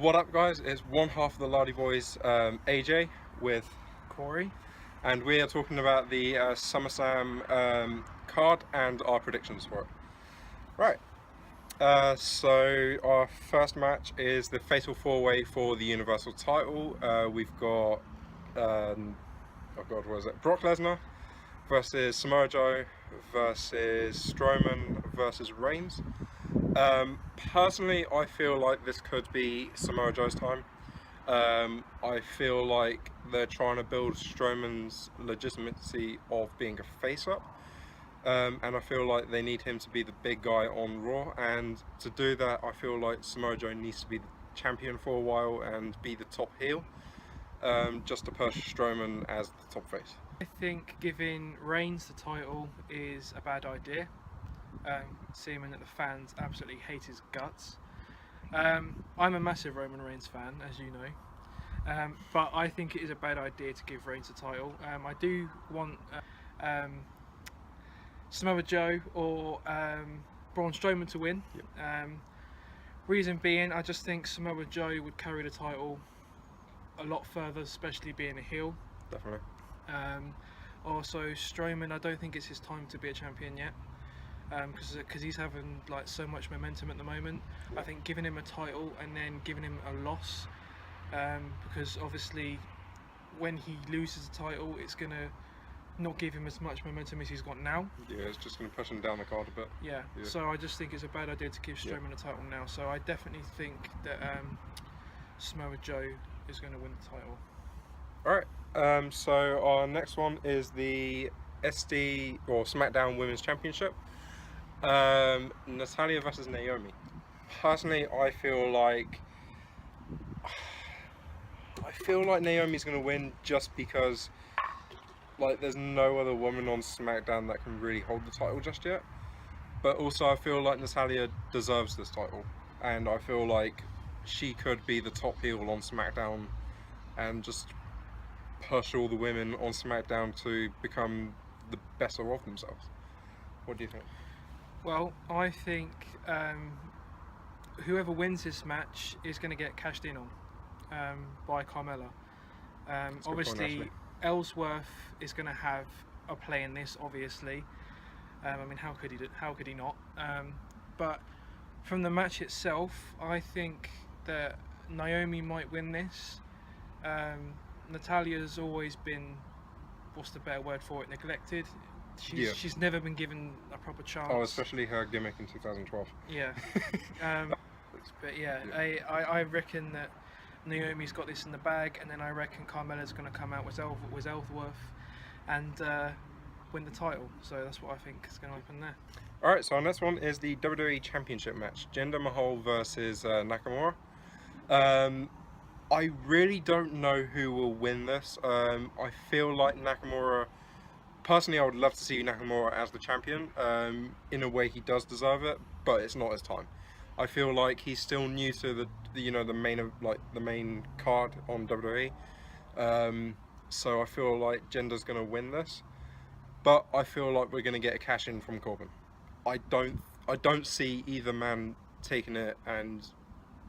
What up, guys? It's one half of the Lardy Boyz, AJ, with Corey. and we are talking about the SummerSlam card and our predictions for it. Right. So our first match is the Fatal 4-Way for the Universal title. We've got, oh God, what is it? Brock Lesnar versus Samoa Joe versus Strowman versus Reigns. Personally, I feel like this could be Samoa Joe's time. I feel like they're trying to build Strowman's legitimacy of being a face-up, and I feel like they need him to be the big guy on Raw, and to do that I feel like Samoa Joe needs to be the champion for a while and be the top heel, just to push Strowman as the top face. I think giving Reigns the title is a bad idea, seeing that the fans absolutely hate his guts. I'm a massive Roman Reigns fan, as you know, but I think it is a bad idea to give Reigns the title. I do want Samoa Joe or Braun Strowman to win. Yep. Reason being, I just think Samoa Joe would carry the title a lot further, especially being a heel. Definitely. Also, Strowman, I don't think it's his time to be a champion yet, because he's having like so much momentum at the moment. I think giving him a title and then giving him a loss, because obviously when he loses the title, it's gonna not give him as much momentum as he's got now. Yeah, it's just going to push him down the card a bit. Yeah. So I just think it's a bad idea to give Strowman the title now. So I definitely think that Samoa Joe is going to win the title. Alright, so our next one is the SD or SmackDown Women's Championship. Natalya versus Naomi. Personally, I feel like Naomi's going to win just because like there's no other woman on SmackDown that can really hold the title just yet. But also I feel like Natalya deserves this title, and I feel like she could be the top heel on SmackDown and just push all the women on SmackDown to become the better of themselves. What do you think? Well, I think whoever wins this match is going to get cashed in on by Carmella. Obviously, Ellsworth is going to have a play in this. Obviously, I mean, how could he not? But from the match itself, I think that Naomi might win this. Natalya's always been, what's the better word for it, neglected. She's never been given a proper chance. Oh, especially her gimmick in 2012. Yeah. But yeah, I reckon that Naomi's got this in the bag, and then I reckon Carmella's going to come out with Ellsworth and win the title. So that's what I think is going to happen there. Alright, so our next one is the WWE Championship match. Jinder Mahal versus Nakamura. I really don't know who will win this. I feel like Nakamura... Personally, I would love to see Nakamura as the champion. In a way, he does deserve it, but it's not his time. I feel like he's still new to the main card on WWE. So I feel like Jinder's going to win this, but I feel like we're going to get a cash in from Corbin. I don't see either man taking it and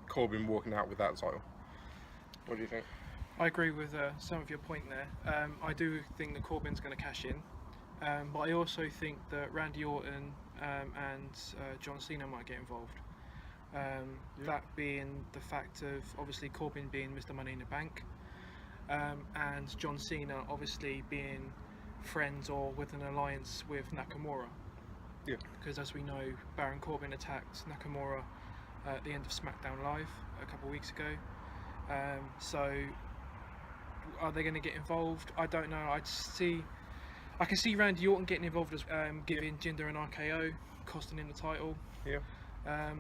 Corbin walking out with that title. What do you think? I agree with some of your point there. I do think that Corbin's going to cash in, but I also think that Randy Orton and John Cena might get involved. That being the fact of obviously Corbin being Mr. Money in the Bank, and John Cena obviously being friends or with an alliance with Nakamura. Yeah. Because as we know, Baron Corbin attacked Nakamura at the end of SmackDown Live a couple of weeks ago. So are they going to get involved? I don't know. I can see Randy Orton getting involved as giving Jinder an RKO, costing him the title. Yeah.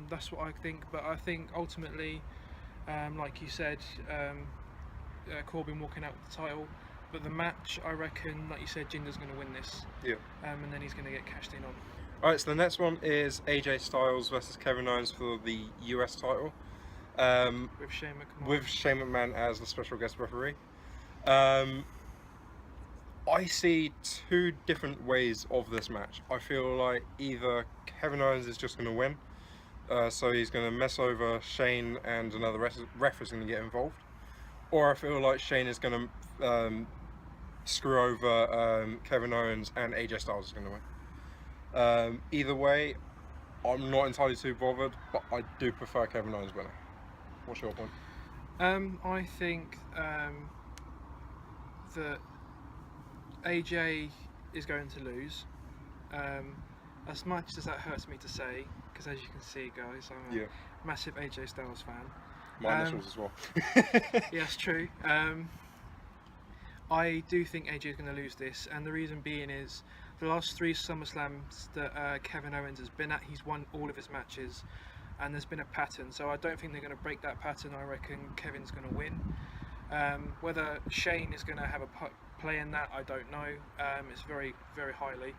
That's what I think. But I think ultimately, like you said, Corbin walking out with the title. But the match, I reckon, like you said, Jinder's going to win this. Yeah. And then he's going to get cashed in on. Alright, so the next one is AJ Styles versus Kevin Owens for the US title. With Shane McMahon as the special guest referee. I see two different ways of this match. I feel like either Kevin Owens is just going to win, so he's going to mess over Shane and another ref is going to get involved. Or I feel like Shane is going to screw over Kevin Owens and AJ Styles is going to win. Either way, I'm not entirely too bothered, but I do prefer Kevin Owens winning. What's your point? I think that AJ is going to lose. As much as that hurts me to say, because as you can see, guys, I'm a massive AJ Styles fan. My initials as well. Yes, true. I do think AJ is going to lose this, and the reason being is the last 3 SummerSlams that Kevin Owens has been at, he's won all of his matches, and there's been a pattern. So I don't think they're going to break that pattern. I reckon Kevin's going to win. Whether Shane is going to have a play in that, I don't know. It's very, very highly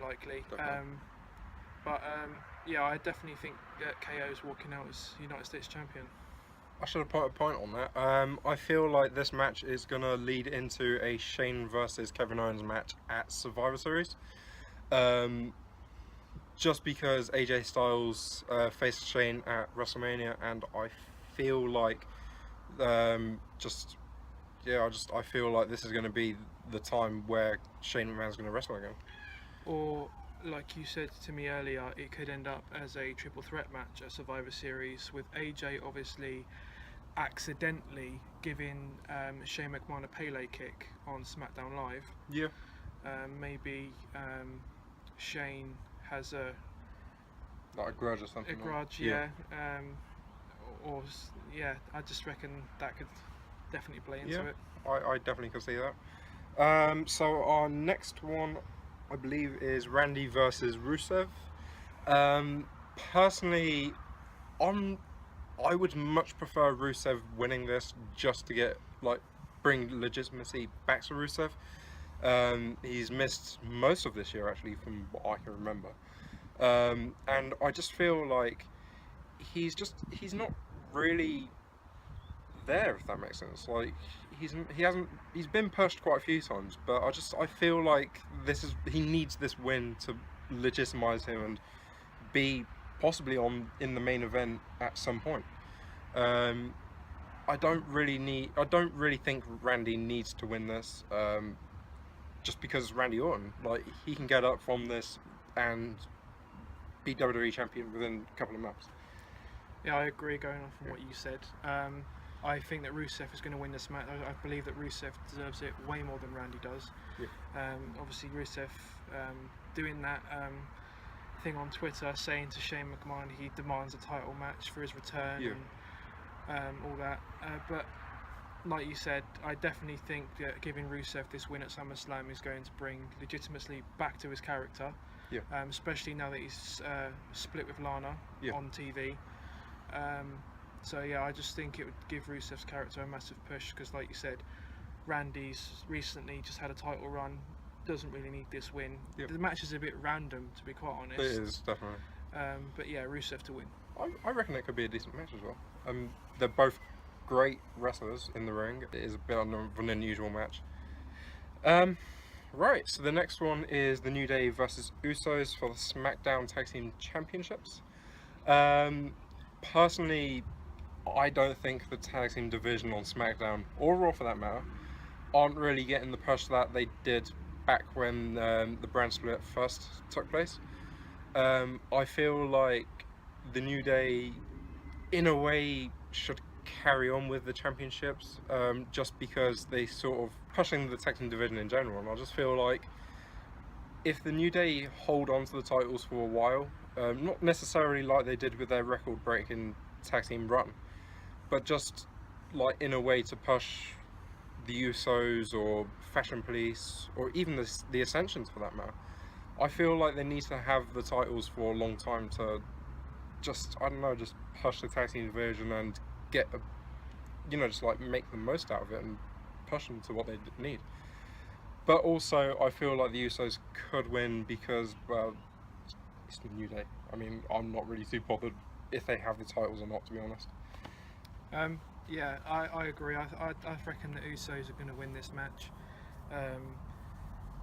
likely. Yeah, I definitely think that KO is walking out as United States champion. I should have put a point on that. I feel like this match is going to lead into a Shane versus Kevin Owens match at Survivor Series. Just because AJ Styles faced Shane at WrestleMania, and I feel like I feel like this is going to be the time where Shane McMahon's going to wrestle again. Or, like you said to me earlier, it could end up as a triple threat match at Survivor Series, with AJ obviously accidentally giving Shane McMahon a Pele kick on SmackDown Live. Yeah. Maybe Shane has a grudge or something. A grudge, I just reckon that could definitely play into it. I definitely could see that. So our next one, I believe, is Randy versus Rusev. Personally, I would much prefer Rusev winning this, just to bring legitimacy back to Rusev. He's missed most of this year, actually, from what I can remember. And I just feel like he's not really there, if that makes sense. Like, he's been pushed quite a few times, but I feel like he needs this win to legitimize him and be possibly in the main event at some point. I don't really think Randy needs to win this, just because Randy Orton, he can get up from this and be WWE champion within a couple of months. Yeah, I agree, going on from what you said. I think that Rusev is going to win this match. I believe that Rusev deserves it way more than Randy does. Obviously Rusev doing that thing on Twitter, saying to Shane McMahon he demands a title match for his return, and all that. But like you said, I definitely think that giving Rusev this win at SummerSlam is going to bring legitimacy back to his character. Especially now that he's split with Lana on TV. So yeah, I just think it would give Rusev's character a massive push, because like you said, Randy's recently just had a title run, doesn't really need this win. The match is a bit random, to be quite honest. It is, definitely. But yeah, Rusev to win. I reckon it could be a decent match as well. They're both great wrestlers in the ring. It is a bit of an unusual match. Right, so the next one is the New Day versus Usos for the SmackDown Tag Team Championships. Personally, I don't think the tag team division on SmackDown, or Raw for that matter, aren't really getting the push that they did back when the brand split first took place. I feel like the New Day, in a way, should carry on with the championships, just because they sort of pushing the tag team division in general, and I just feel like if the New Day hold on to the titles for a while, not necessarily like they did with their record-breaking tag team run, but just in a way to push the Usos or Fashion Police, or even the Ascensions for that matter, I feel like they need to have the titles for a long time to just push the tag team division and get make the most out of it and push them to what they need. But also, I feel like the Usos could win because, well, it's the New Day. I mean, I'm not really too bothered if they have the titles or not, to be honest. Yeah, I agree. I reckon the Usos are going to win this match.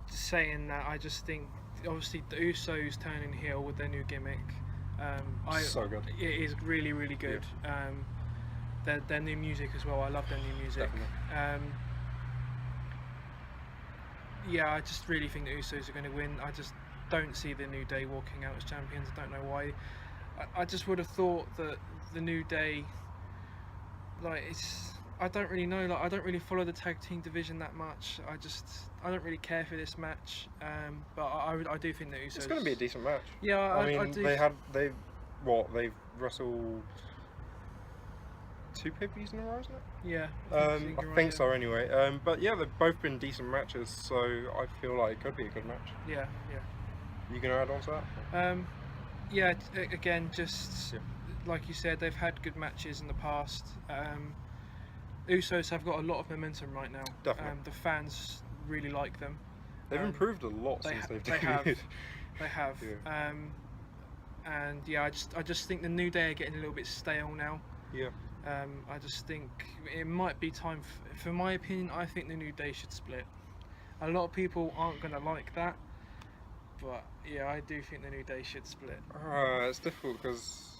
Saying that, I just think, obviously, the Usos turning heel with their new gimmick, So good. It is really, really good. Their new music as well. I love their new music. Definitely. Yeah, I just really think the Usos are going to win. I just don't see the New Day walking out as champions. I don't know why. I just would have thought that the New Day, like, I don't really know. Like, I don't really follow the tag team division that much. I don't really care for this match. But I do think the Usos. It's going to be a decent match. Yeah, I mean, I do. they've wrestled 2 PPVs in a row, isn't it? Yeah. I think so anyway. But yeah, they've both been decent matches, so I feel like it could be a good match. Yeah. You gonna add on to that? Yeah. Again, just like you said, they've had good matches in the past. Usos have got a lot of momentum right now. Definitely. The fans really like them. They've improved a lot since they've debuted. They have. Yeah. And yeah, I just think the New Day are getting a little bit stale now. Yeah. I just think it might be time, for my opinion, I think the New Day should split. A lot of people aren't going to like that, but yeah, I do think the New Day should split. It's difficult because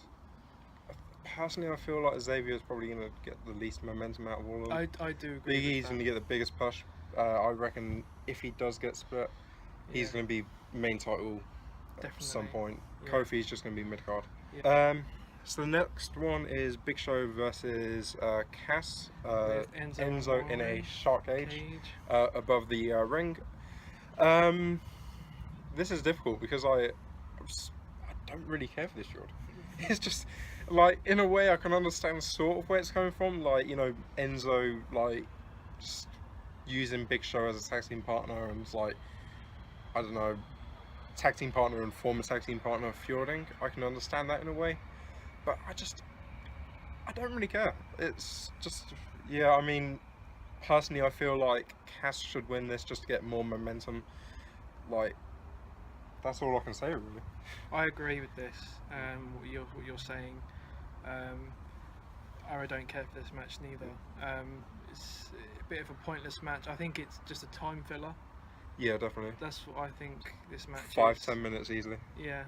personally I feel like Xavier's probably going to get the least momentum out of all of them. I do agree. Big E's going to get the biggest push. I reckon if he does get split, he's going to be main title at some point. Yeah. Kofi's just going to be mid-card. Yeah. So the next one is Big Show versus Cass. With Enzo in a shark cage. Above the ring. This is difficult because I don't really care for this feud. It's just like, in a way I can understand sort of where it's coming from. Like, you know, Enzo like just using Big Show as a tag team partner and it's like, I don't know, tag team partner and former tag team partner feuding. I can understand that in a way. But I don't really care. It's just, yeah, I mean, personally I feel like Cass should win this just to get more momentum. Like, that's all I can say really. I agree with this, what you're saying. I don't care for this match neither. It's a bit of a pointless match. I think it's just a time filler. Yeah, definitely. That's what I think this match is. 5-10 minutes easily. Yeah.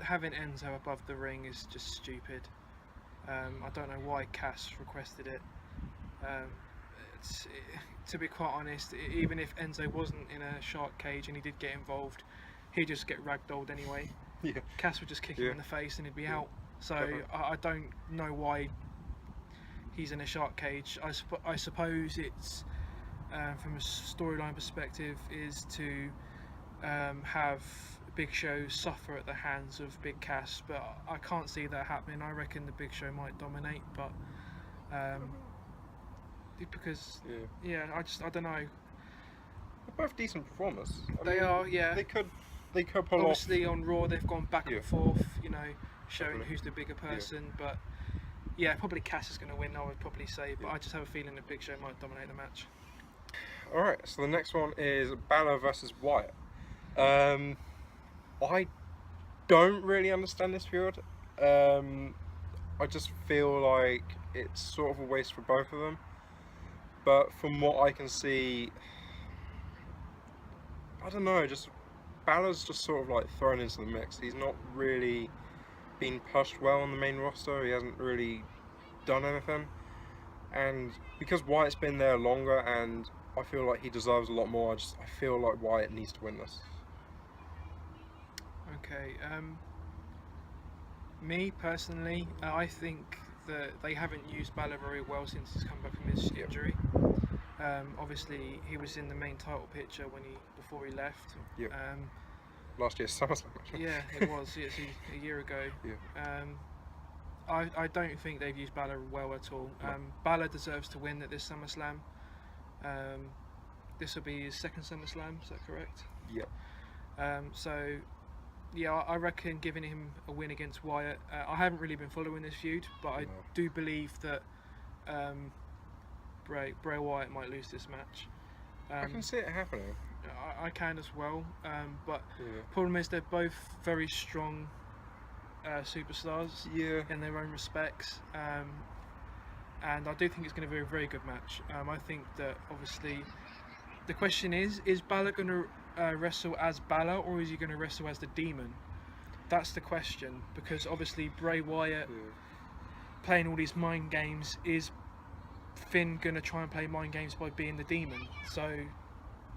Having Enzo above the ring is just stupid. I don't know why Cass requested it. To be quite honest, even if Enzo wasn't in a shark cage and he did get involved, he'd just get ragdolled anyway. Yeah. Cass would just kick him in the face and he'd be out. So I don't know why he's in a shark cage. I suppose it's from a storyline perspective is to have Big Show suffer at the hands of Big Cass, but I can't see that happening. I reckon the Big Show might dominate, but because I don't know. They're both decent performers. They are, yeah. They could pull Obviously off. on Raw they've gone back and forth, you know, showing who's the bigger person. But yeah, probably Cass is going to win. I would probably say, but I just have a feeling the Big Show might dominate the match. All right, so the next one is Balor versus Wyatt. I don't really understand this feud. I just feel like it's sort of a waste for both of them. But from what I can see, I don't know, just Balor's just sort of like thrown into the mix. He's not really been pushed well on the main roster. He hasn't really done anything. And because Wyatt's been there longer and I feel like he deserves a lot more, I feel like Wyatt needs to win this. Okay, me personally, I think that they haven't used Balor very well since he's come back from his injury. Obviously, he was in the main title picture before he left. Yep. Last year's SummerSlam. Yeah, it was. It's a year ago. Yeah. I don't think they've used Balor well at all. Balor deserves to win at this SummerSlam. This will be his second SummerSlam. Is that correct? Yeah. So, yeah, I reckon giving him a win against Wyatt. I haven't really been following this feud, but I do believe that Bray Wyatt might lose this match. I can see it happening. I can as well, but problem is they're both very strong superstars in their own respects, and I do think it's going to be a very good match. I think that obviously the question is Balor going to wrestle as Balor or is he going to wrestle as the Demon? That's the question, because obviously Bray Wyatt Yeah. playing all these mind games, is Finn gonna try and play mind games by being the demon? So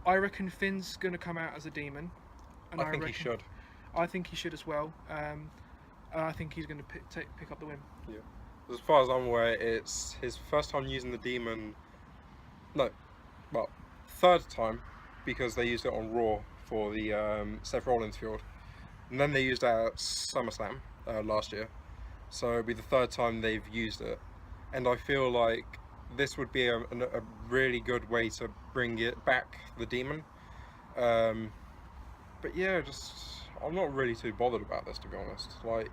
I reckon Finn's gonna come out as a demon, and I think he should. I think he should as well. I think he's gonna pick up the win. Yeah. As far as I'm aware, it's his first time using the demon. No, well, third time, because they used it on Raw for the Seth Rollins feud, and then they used it at SummerSlam last year. So it'll be the third time they've used it, and I feel like this would be a really good way to bring it back, the demon. But yeah, just I'm not really too bothered about this, to be honest. Like,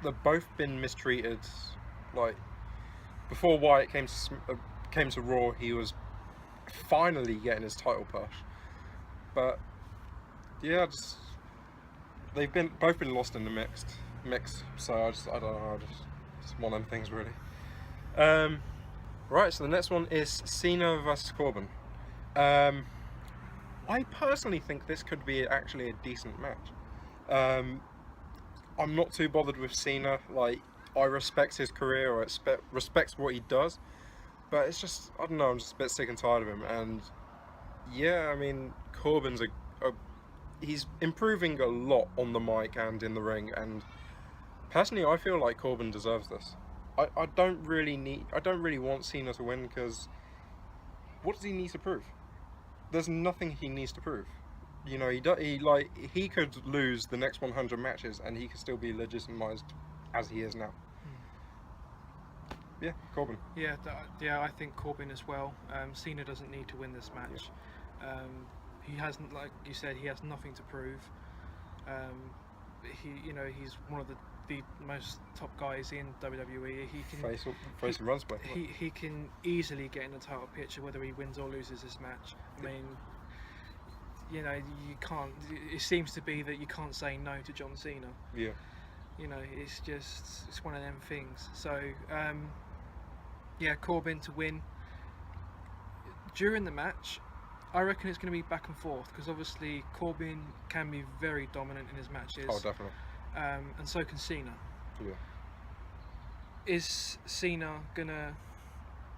they've both been mistreated. Like, before Wyatt came to Raw, he was finally getting his title push. But yeah, just they've both been lost in the mix. So I don't know. It's one of them things, really. Right. So the next one is Cena versus Corbin. I personally think this could be actually a decent match. I'm not too bothered with Cena. Like, I respect his career, or respect what he does, but it's just, I don't know, I'm just a bit sick and tired of him. And yeah, I mean, Corbin's he's improving a lot on the mic and in the ring, and personally I feel like Corbin deserves this. I don't really want Cena to win, because what does he need to prove? There's nothing he needs to prove. You know, he could lose the next 100 matches and he could still be legitimized as he is now. Yeah, Corbin. Yeah, I think Corbin as well. Cena doesn't need to win this match. Yeah. He hasn't, like you said, he has nothing to prove. He's one of the most top guys in WWE. He can face and runs play. He can easily get in the title picture whether he wins or loses this match. I mean, you can't. It seems to be that you can't say no to John Cena. Yeah. It's one of them things. So yeah, Corbin to win. During the match, I reckon it's going to be back and forth, because obviously Corbin can be very dominant in his matches. Oh, definitely. And so can Cena. Yeah. Is Cena gonna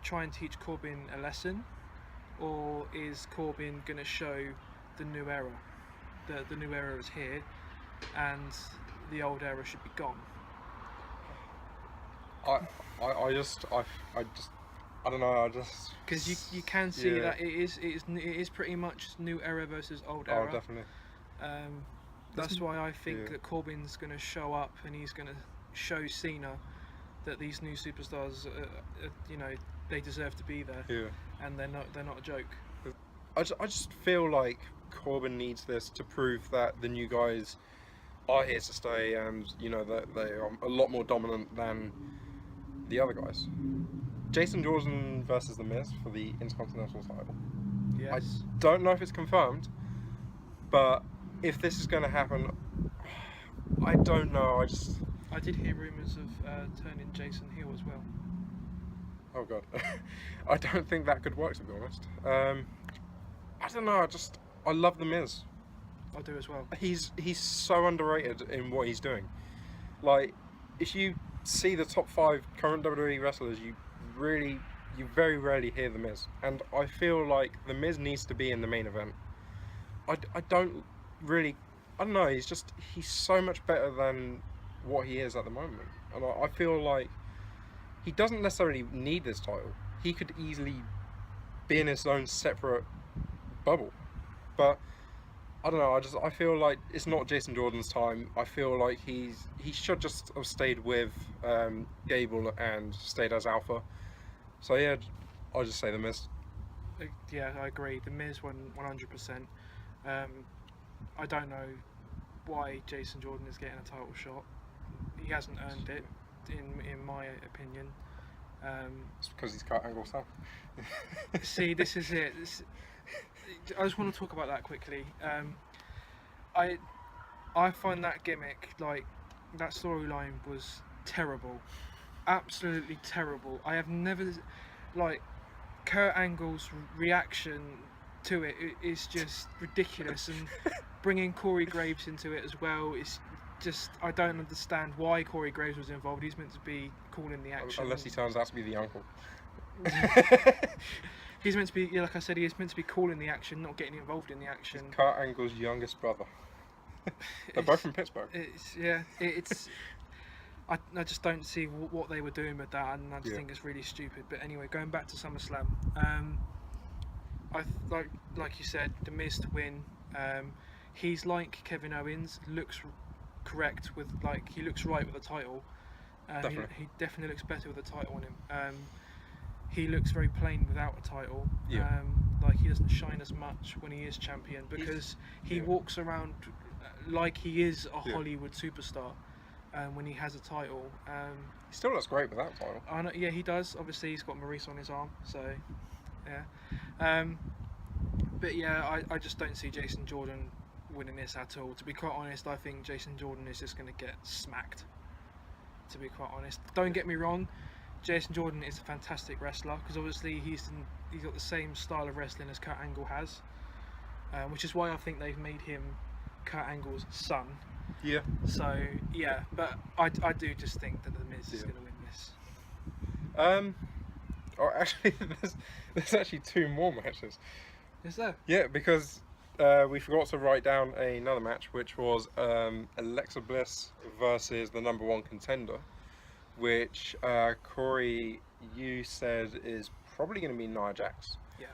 try and teach Corbin a lesson, or is Corbin gonna show the new era? The new era is here, and the old era should be gone. I don't know. Because you can see that it is pretty much new era versus old era. Oh, definitely. That's why I think that Corbin's going to show up and he's going to show Cena that these new superstars, they deserve to be there. Yeah. And they're not a joke. I just feel like Corbin needs this to prove that the new guys are here to stay, and that they are a lot more dominant than the other guys. Jason Jordan versus The Miz for the Intercontinental title. Yes. I don't know if it's confirmed, but if this is going to happen, I don't know. I did hear rumours of turning Jason heel as well. Oh god. I don't think that could work, to be honest. I don't know. I love The Miz. I do as well. He's so underrated in what he's doing. Like, if you see the top 5 current WWE wrestlers, you very rarely hear The Miz, and I feel like The Miz needs to be in the main event. I don't know, he's so much better than what he is at the moment, and I feel like he doesn't necessarily need this title. He could easily be in his own separate bubble, but I don't know, I feel like it's not Jason Jordan's time. I feel like he should just have stayed with Gable and stayed as Alpha. So yeah, I'll just say The Miz. Yeah, I agree. The Miz 100%. I don't know why Jason Jordan is getting a title shot. He hasn't earned it, in my opinion. It's because he's cut Angle Sam. See, this is it. I just want to talk about that quickly. I find that gimmick, like, that storyline was terrible. Absolutely terrible. I have never, like, Kurt Angle's reaction to it is just ridiculous, and bringing Corey Graves into it as well is I don't understand why Corey Graves was involved. He's meant to be calling the action. Unless he turns out to be the uncle. He's meant to be, yeah, like I said, he's meant to be calling the action, not getting involved in the action. He's Kurt Angle's youngest brother. They're both from Pittsburgh. I just don't see what they were doing with that, and I just think it's really stupid. But anyway, going back to SummerSlam, like you said, The Miz to win. He's like Kevin Owens, looks correct with, like, he looks right with the title. Definitely. He definitely looks better with the title on him. He looks very plain without a title. Yeah. Like, he doesn't shine as much when he is champion, because he walks around like he is a Hollywood superstar when he has a title. He still looks great without a title. I know, yeah, he does. Obviously, he's got Maurice on his arm, so yeah. But yeah, I just don't see Jason Jordan winning this at all. To be quite honest, I think Jason Jordan is just going to get smacked. To be quite honest, don't get me wrong, Jason Jordan is a fantastic wrestler, because obviously he's got the same style of wrestling as Kurt Angle has, which is why I think they've made him Kurt Angle's son. Yeah. So yeah, but I do just think that The Miz is going to win this. Oh, actually, there's actually 2 more matches. Is there? Yeah, because we forgot to write down another match, which was Alexa Bliss versus the #1 contender, which Corey, you said is probably going to be Nia Jax. Yeah.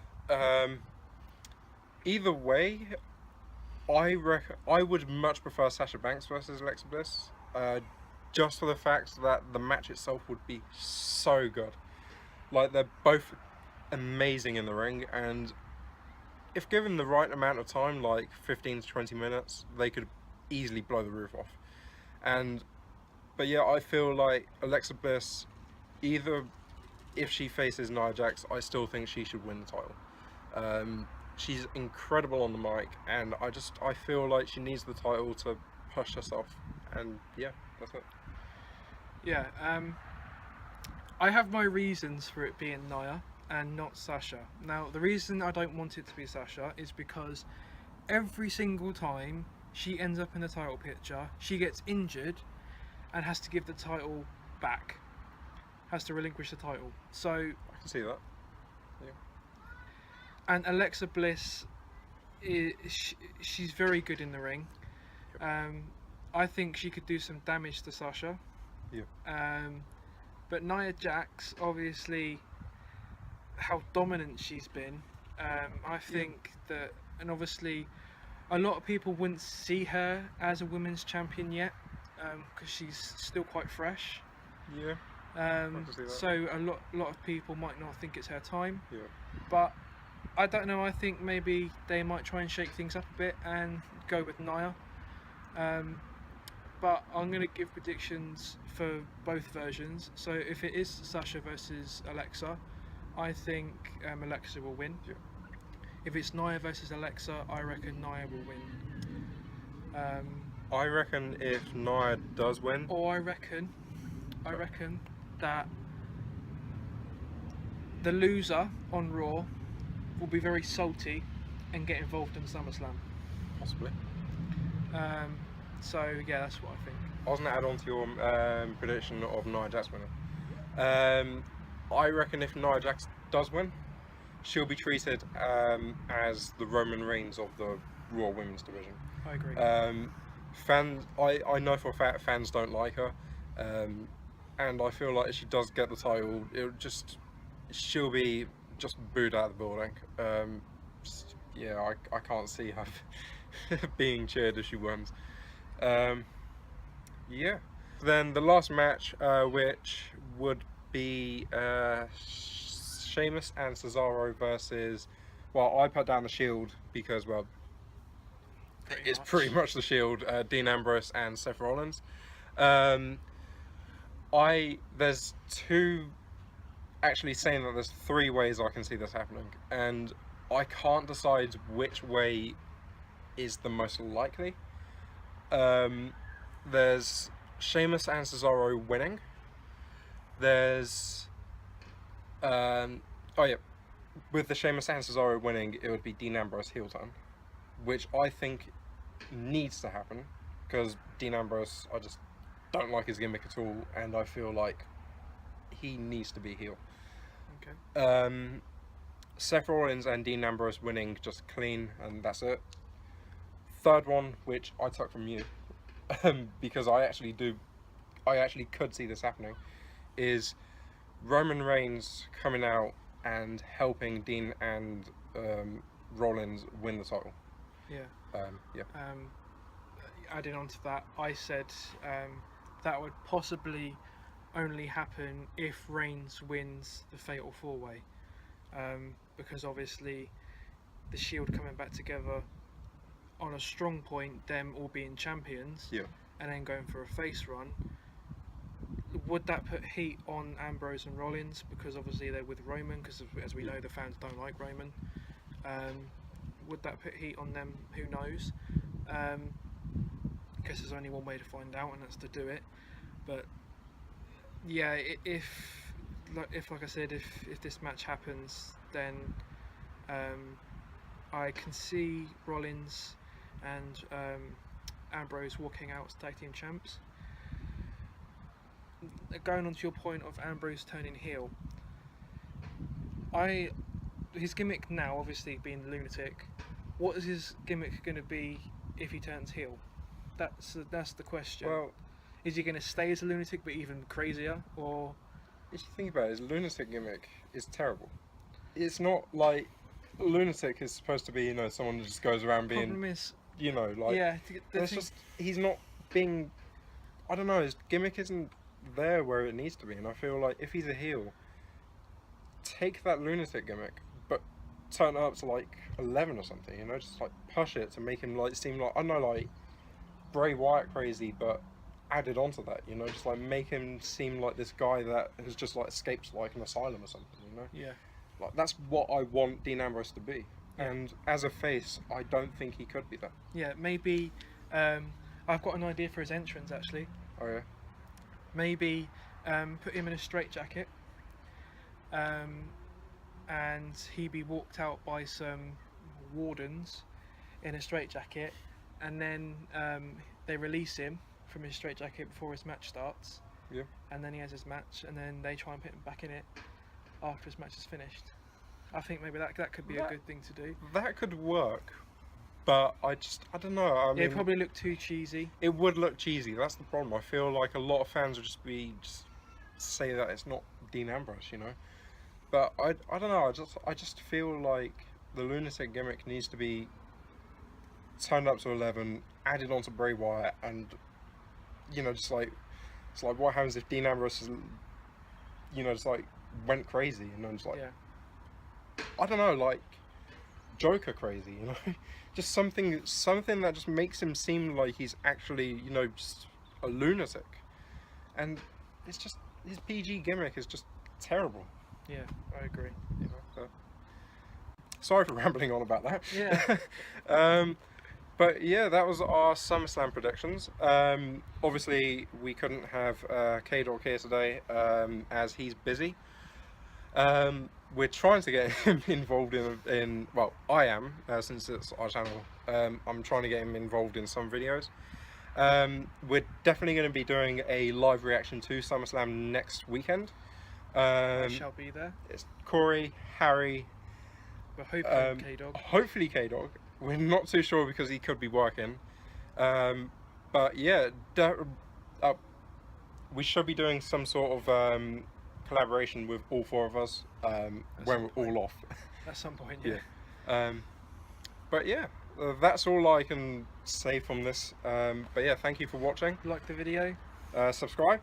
Either way, I would much prefer Sasha Banks versus Alexa Bliss, just for the fact that the match itself would be so good. Like, they're both amazing in the ring, and if given the right amount of time, like 15 to 20 minutes, they could easily blow the roof off. But yeah, I feel like Alexa Bliss, either if she faces Nia Jax, I still think she should win the title. She's incredible on the mic, and I feel like she needs the title to push herself. And yeah, that's it. Yeah. I have my reasons for it being Nia and not Sasha. Now, the reason I don't want it to be Sasha is because every single time she ends up in the title picture, she gets injured and has to give the title back, has to relinquish the title. So I can see that. Yeah. And Alexa Bliss, she's very good in the ring. Yep. I think she could do some damage to Sasha. Yeah. But Nia Jax, obviously, how dominant she's been, I think that, and obviously a lot of people wouldn't see her as a women's champion yet, because she's still quite fresh. Yeah. I can see that. So a lot of people might not think it's her time. Yeah. But I don't know, I think maybe they might try and shake things up a bit and go with Nia. But I'm going to give predictions for both versions. So if it is Sasha versus Alexa, I think Alexa will win. Yeah. If it's Nia versus Alexa, I reckon Nia will win. I reckon if Nia does win, or I reckon that the loser on Raw will be very salty and get involved in SummerSlam. possibly. So yeah, that's what I think. I was going to add on to your prediction of Nia Jax winning. I reckon if Nia Jax does win, she'll be treated as the Roman Reigns of the Raw Women's division. I agree. I know for a fact fans don't like her, and I feel like if she does get the title, she'll be just booed out of the building. Yeah, I can't see her being cheered if she wins. Yeah. Then the last match, which would be Sheamus and Cesaro versus, well, I put down the Shield because, well, it's pretty much the Shield, Dean Ambrose and Seth Rollins. There's saying that there's 3 ways I can see this happening, and I can't decide which way is the most likely. There's Sheamus and Cesaro winning. There's with the Sheamus and Cesaro winning, it would be Dean Ambrose heel turn, which I think needs to happen because Dean Ambrose, I just don't like his gimmick at all, and I feel like he needs to be heel. Okay. Seth Rollins and Dean Ambrose winning just clean, and that's it. Third one, which I took from you, because I actually could see this happening, is Roman Reigns coming out and helping Dean and Rollins win the title. Yeah. Yeah. Adding on to that, I said that would possibly only happen if Reigns wins the Fatal 4-Way, because obviously the Shield coming back together on a strong point, them all being champions, Yeah. and then going for a face run. Would that put heat on Ambrose and Rollins, because obviously they're with Roman, because as we know the fans don't like Roman. Would that put heat on them? Who knows? I guess there's only one way to find out, and that's to do it. But yeah, if like I said, if this match happens, then I can see Rollins and Ambrose walking out as tag team champs. Going on to your point of Ambrose turning heel, his gimmick now, obviously being the lunatic, what is his gimmick going to be if he turns heel? That's the question. Well, is he going to stay as a lunatic but even crazier, or? if you think about it, his lunatic gimmick is terrible. It's not like lunatic is supposed to be, you know, someone who just goes around being, Problem is, you know, like, yeah, it's just, he's not being, I don't know, his gimmick isn't there where it needs to be, and I feel like if he's a heel, take that lunatic gimmick, but turn it up to like 11 or something, you know, just like push it to make him like seem like, I don't know, like Bray Wyatt crazy, but added onto that, you know, just like make him seem like this guy that has just like escaped like an asylum or something, you know. Yeah. Like, that's what I want Dean Ambrose to be. Yeah. And as a face, I don't think he could be that. Yeah, maybe. I've got an idea for his entrance actually. Oh yeah. Maybe put him in a straitjacket, and he be walked out by some wardens in a straitjacket, and then they release him from his straitjacket before his match starts. Yeah. And then he has his match, and then they try and put him back in it after his match is finished. I think maybe that could be a good thing to do. That could work, but I don't know. I mean, It probably look too cheesy. it would look cheesy. That's the problem. I feel like a lot of fans would just say that it's not Dean Ambrose, you know. But I don't know. I just feel like the lunatic gimmick needs to be turned up to 11, added onto Bray Wyatt, and you know, just like it's like what happens if Dean Ambrose is, you know, just like went crazy, you know, just like, Yeah. I don't know, like Joker crazy, you know, just something that just makes him seem like he's actually, you know, just a lunatic, and it's just his PG gimmick is just terrible. Yeah, I agree. You know, so. Sorry for rambling on about that. Yeah. But yeah, that was our SummerSlam predictions. Obviously, we couldn't have K-Dog here today as he's busy. We're trying to get him involved in well, I am, since it's our channel. I'm trying to get him involved in some videos. We're definitely going to be doing a live reaction to SummerSlam next weekend. I shall be there. It's Corey, Harry, But hopefully K-Dog. hopefully K-Dog. We're not too sure because he could be working. But yeah, we should be doing some sort of collaboration with all four of us when we're all off. At some point, yeah. Yeah. But yeah, that's all I can say from this. But yeah, thank you for watching. Like the video. Subscribe.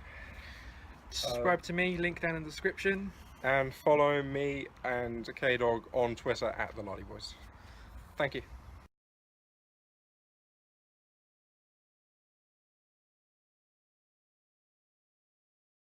Subscribe to me, link down in the description. And follow me and K-Dog on Twitter at the Lardy Boyz. Thank you.